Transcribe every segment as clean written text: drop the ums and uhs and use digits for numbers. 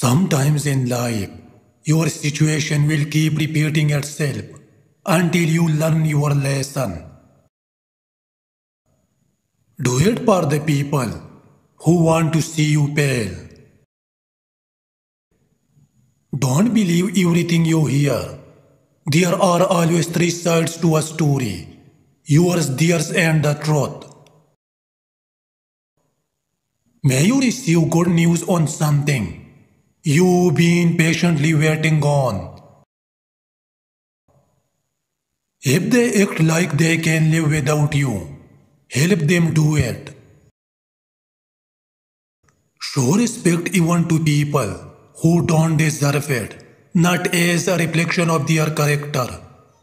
Sometimes in life, your situation will keep repeating itself until you learn your lesson. Do it for the people who want to see you fail. Don't believe everything you hear. There are always three sides to a story: yours, theirs, and the truth. May you receive good news on something you've been patiently waiting on. If they act like they can live without you, help them do it. Show respect even to people who don't deserve it, not as a reflection of their character,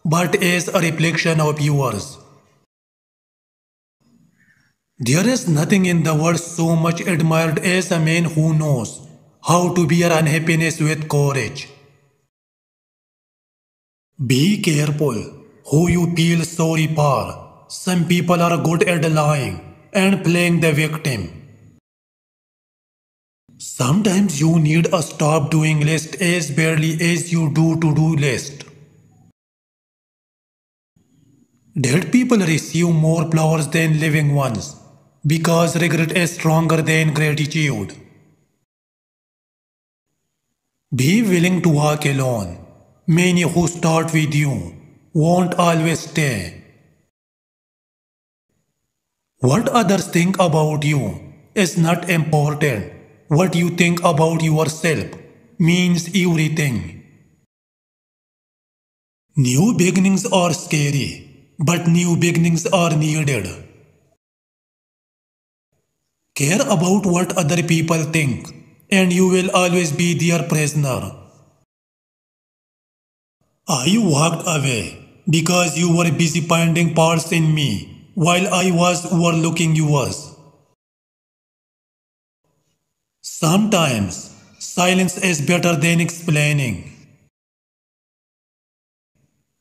but as a reflection of yours. There is nothing in the world so much admired as a man who knows how to bear unhappiness with courage. Be careful who you feel sorry for. Some people are good at lying and playing the victim. Sometimes you need a stop doing list as badly as you do to-do list. Dead people receive more flowers than living ones because regret is stronger than gratitude. Be willing to walk alone. Many who start with you won't always stay. What others think about you is not important. What you think about yourself means everything. New beginnings are scary, but new beginnings are needed. Care about what other people think, and you will always be their prisoner. I walked away because you were busy finding parts in me while I was overlooking yours. Sometimes silence is better than explaining.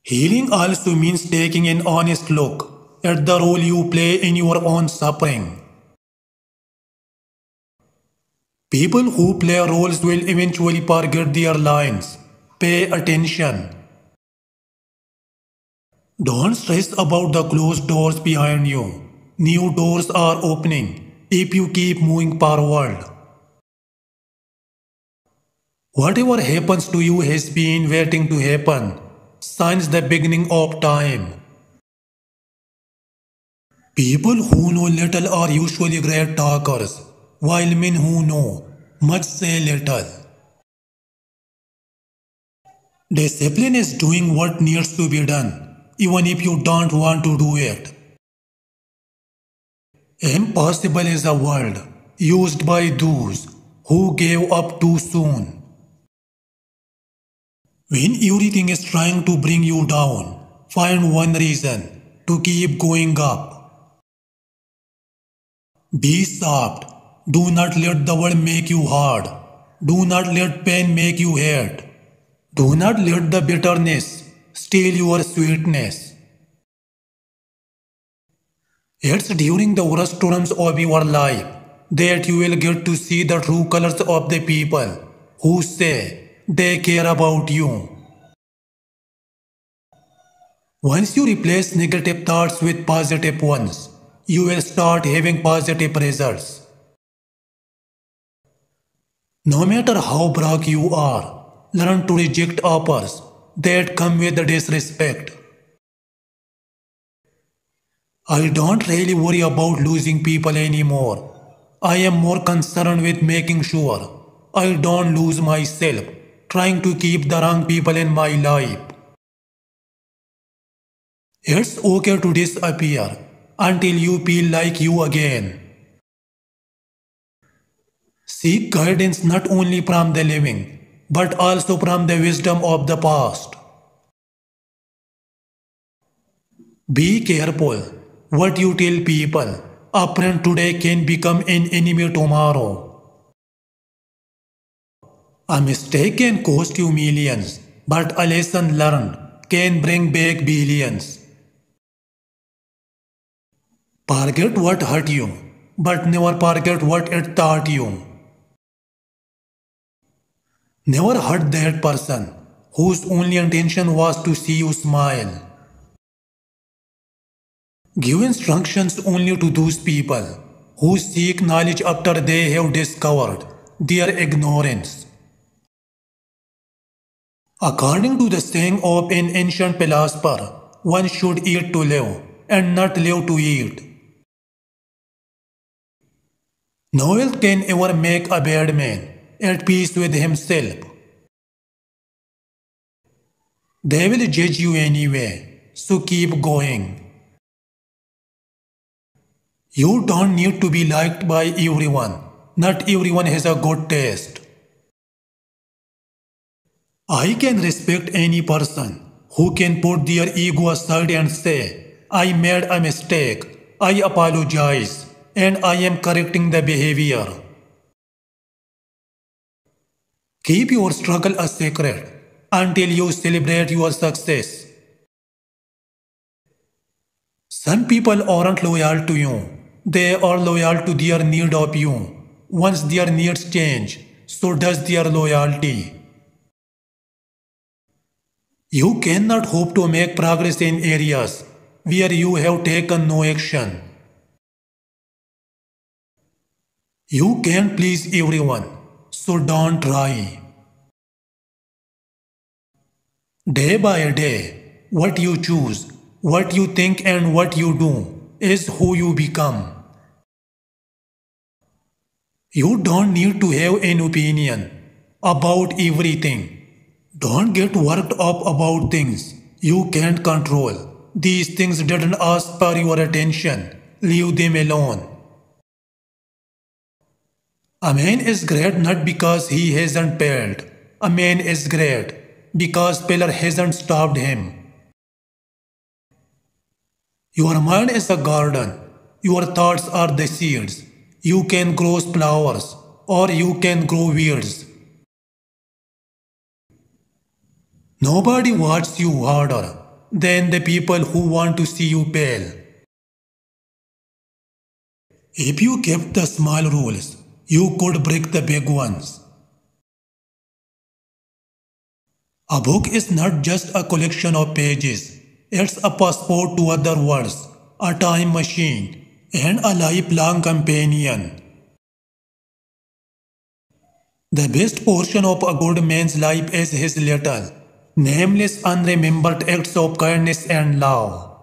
Healing also means taking an honest look at the role you play in your own suffering. People who play roles will eventually forget their lines. Pay attention. Don't stress about the closed doors behind you. New doors are opening if you keep moving forward. Whatever happens to you has been waiting to happen since the beginning of time. People who know little are usually great talkers, while men who know much say little. Discipline is doing what needs to be done, even if you don't want to do it. Impossible is a word used by those who gave up too soon. When everything is trying to bring you down, find one reason to keep going up. Be soft. Do not let the world make you hard. Do not let pain make you hate. Do not let the bitterness steal your sweetness. It's during the worst storms of your life that you will get to see the true colors of the people who say they care about you. Once you replace negative thoughts with positive ones, you will start having positive results. No matter how broke you are, learn to reject offers that come with disrespect. I don't really worry about losing people anymore. I am more concerned with making sure I don't lose myself trying to keep the wrong people in my life. It's okay to disappear until you feel like you again. Seek guidance not only from the living, but also from the wisdom of the past. Be careful what you tell people. A friend today can become an enemy tomorrow. A mistake can cost you millions, but a lesson learned can bring back billions. Forget what hurt you, but never forget what it taught you. Never hurt that person whose only intention was to see you smile. Give instructions only to those people who seek knowledge after they have discovered their ignorance. According to the saying of an ancient philosopher, one should eat to live and not live to eat. No wealth can ever make a bad man at peace with himself. They will judge you anyway, so keep going. You don't need to be liked by everyone. Not everyone has a good taste. I can respect any person who can put their ego aside and say, I made a mistake, I apologize, and I am correcting the behavior. Keep your struggle a secret until you celebrate your success. Some people aren't loyal to you, they are loyal to their need of you. Once their needs change, so does their loyalty. You cannot hope to make progress in areas where you have taken no action. You can't please everyone, so don't try. Day by day, what you choose, what you think, and what you do is who you become. You don't need to have an opinion about everything. Don't get worked up about things you can't control. These things didn't ask for your attention. Leave them alone. A man is great not because he hasn't failed. A man is great because failure hasn't stopped him. Your mind is a garden. Your thoughts are the seeds. You can grow flowers or you can grow weeds. Nobody wants you harder than the people who want to see you fail. If you kept the small rules, you could break the big ones. A book is not just a collection of pages. It's a passport to other worlds, a time machine, and a lifelong companion. The best portion of a good man's life is his little, nameless, unremembered acts of kindness and love.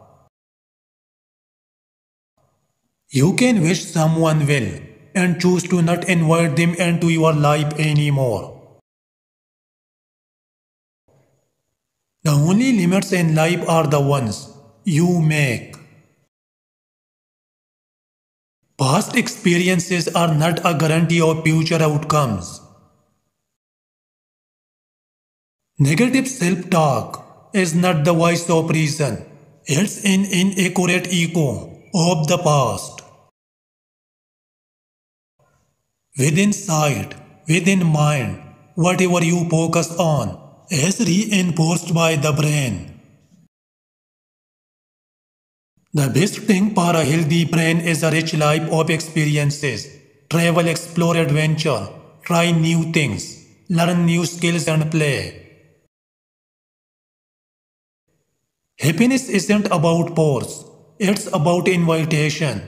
You can wish someone well and choose to not invite them into your life anymore. The only limits in life are the ones you make. Past experiences are not a guarantee of future outcomes. Negative self-talk is not the voice of reason. It's an inaccurate echo of the past. Within sight, within mind, whatever you focus on is reinforced by the brain. The best thing for a healthy brain is a rich life of experiences. Travel, explore, adventure, try new things, learn new skills and play. Happiness isn't about force, it's about invitation.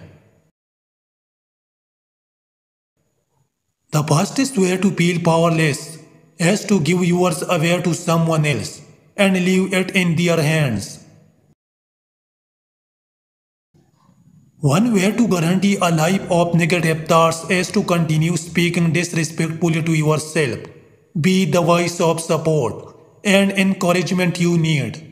The fastest way to feel powerless is to give yours away to someone else and leave it in their hands. One way to guarantee a life of negative thoughts is to continue speaking disrespectfully to yourself. Be the voice of support and encouragement you need.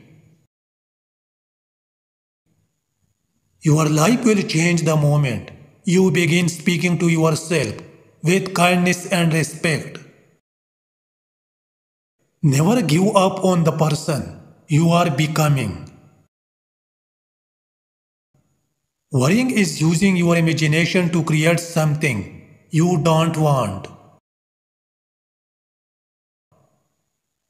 Your life will change the moment you begin speaking to yourself with kindness and respect. Never give up on the person you are becoming. Worrying is using your imagination to create something you don't want.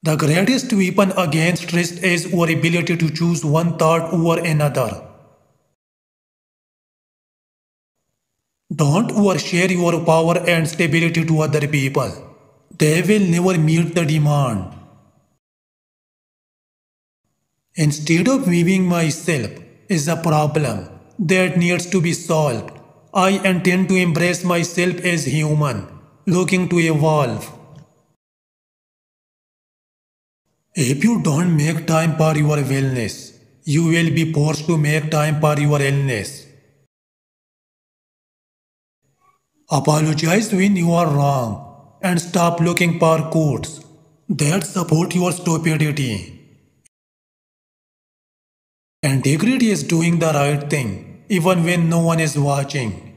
The greatest weapon against stress is our ability to choose one thought over another. Don't overshare your power and stability to other people. they will never meet the demand. Instead of viewing myself as a problem that needs to be solved, I intend to embrace myself as human, looking to evolve. If you don't make time for your wellness, you will be forced to make time for your illness. Apologize when you are wrong and stop looking for quotes that support your stupidity. Integrity is doing the right thing even when no one is watching.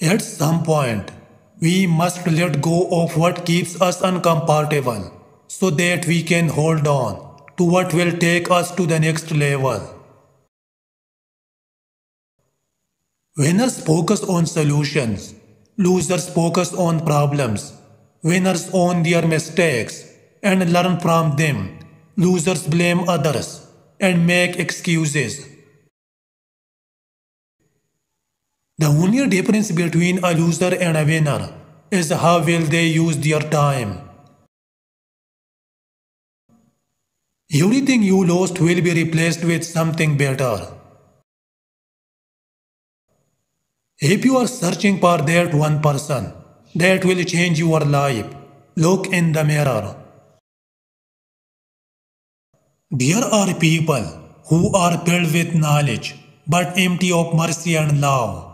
At some point, we must let go of what keeps us uncomfortable so that we can hold on to what will take us to the next level. Winners focus on solutions, losers focus on problems. Winners own their mistakes and learn from them. Losers blame others and make excuses. The only difference between a loser and a winner is how well they use their time. Everything you lost will be replaced with something better. If you are searching for that one person that will change your life, look in the mirror. There are people who are filled with knowledge but empty of mercy and love.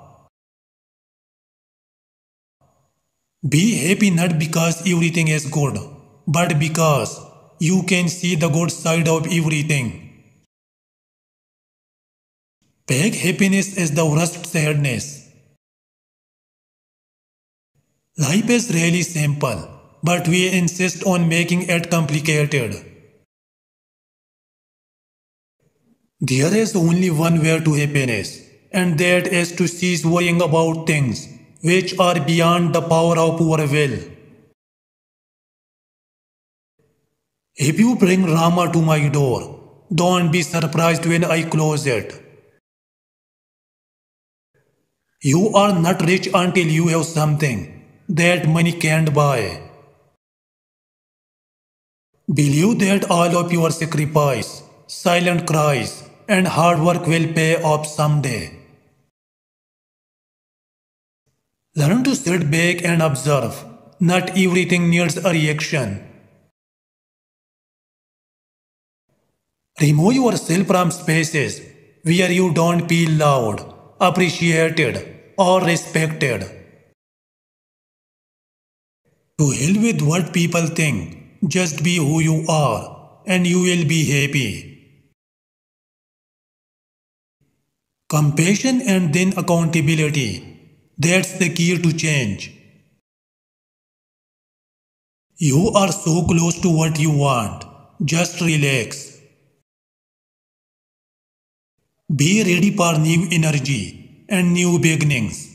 Be happy not because everything is good, but because you can see the good side of everything. Fake happiness is the worst sadness. Life is really simple, but we insist on making it complicated. There is only one way to happiness, and that is to cease worrying about things which are beyond the power of our will. If you bring Rama to my door, don't be surprised when I close it. You are not rich until you have something that money can't buy. Believe that all of your sacrifice, silent cries, and hard work will pay off someday. Learn to sit back and observe. Not everything needs a reaction. Remove yourself from spaces where you don't feel loved, appreciated, or respected. To hell with what people think, just be who you are and you will be happy. Compassion and then accountability. That's the key to change. You are so close to what you want. Just relax. Be ready for new energy and new beginnings.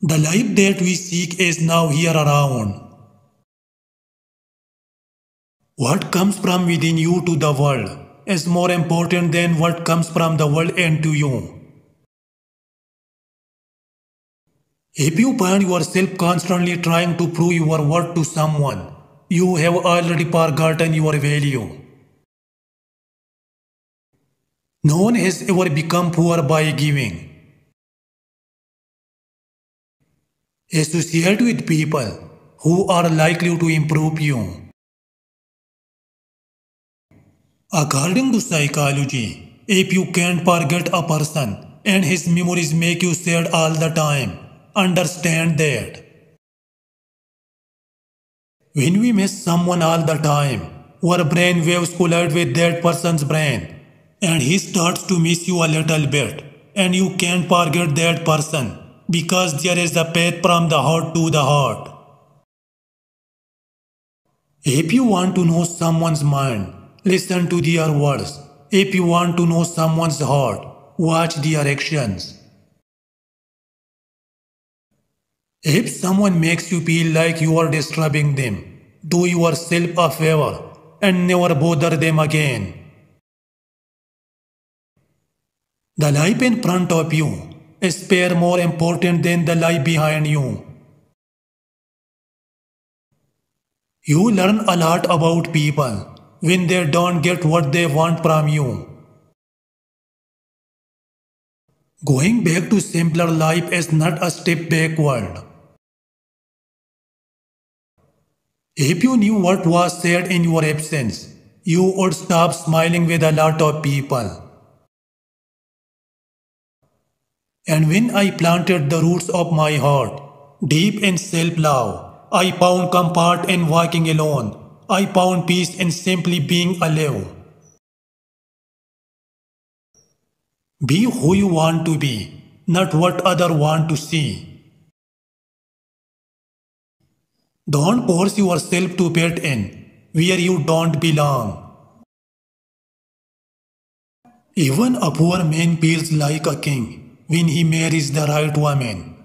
The life that we seek is now here around. What comes from within you to the world is more important than what comes from the world into you. If you find yourself constantly trying to prove your worth to someone, you have already forgotten your value. No one has ever become poor by giving. Associate with people who are likely to improve you. According to psychology, if you can't forget a person and his memories make you sad all the time, understand that. When we miss someone all the time, our brain waves collide with that person's brain and he starts to miss you a little bit and you can't forget that person because there is a path from the heart to the heart. If you want to know someone's mind, listen to their words. If you want to know someone's heart, watch their actions. If someone makes you feel like you are disturbing them, do yourself a favor and never bother them again. The life in front of you spare more important than the lie behind you. You learn a lot about people when they don't get what they want from you. Going back to simpler life is not a step backward. If you knew what was said in your absence, you would stop smiling with a lot of people. And when I planted the roots of my heart, deep in self-love, I found comfort in walking alone. I found peace in simply being alive. Be who you want to be, not what others want to see. Don't force yourself to fit in where you don't belong. Even a poor man feels like a king when he marries the right woman.